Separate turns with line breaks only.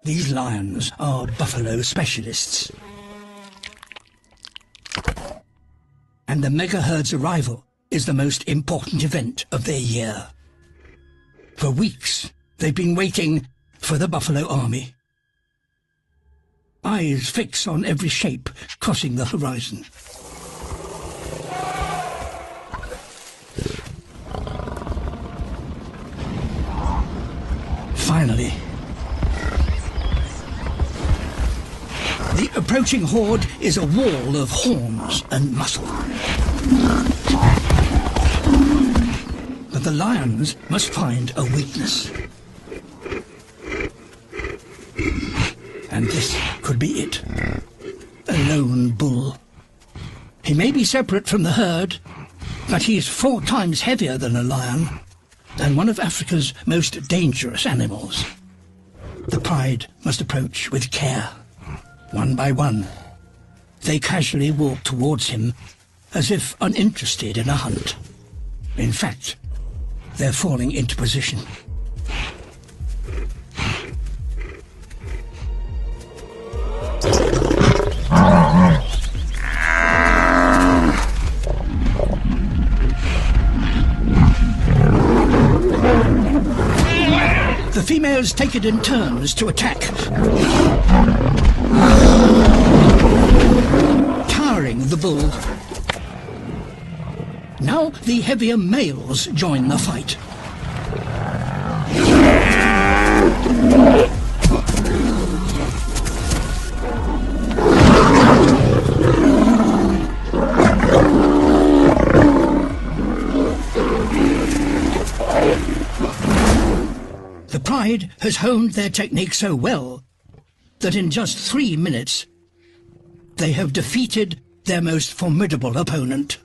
These lions are buffalo specialists. And the mega-herd's arrival is the most important event of their year. For weeks, they've been waiting for the buffalo army. Eyes fix on every shape crossing the horizon. Finally, the approaching horde is a wall of horns and muscle. But the lions must find a weakness. And this could be it. A lone bull. He may be separate from the herd, but he's 4 times heavier than a lion, and one of Africa's most dangerous animals. The pride must approach with care. One by one, they casually walk towards him, as if uninterested in a hunt. In fact, they're falling into position. The females take it in turns to attack, towering the bull. Now the heavier males join the fight. The pride has honed their technique so well that in just 3 minutes they have defeated their most formidable opponent.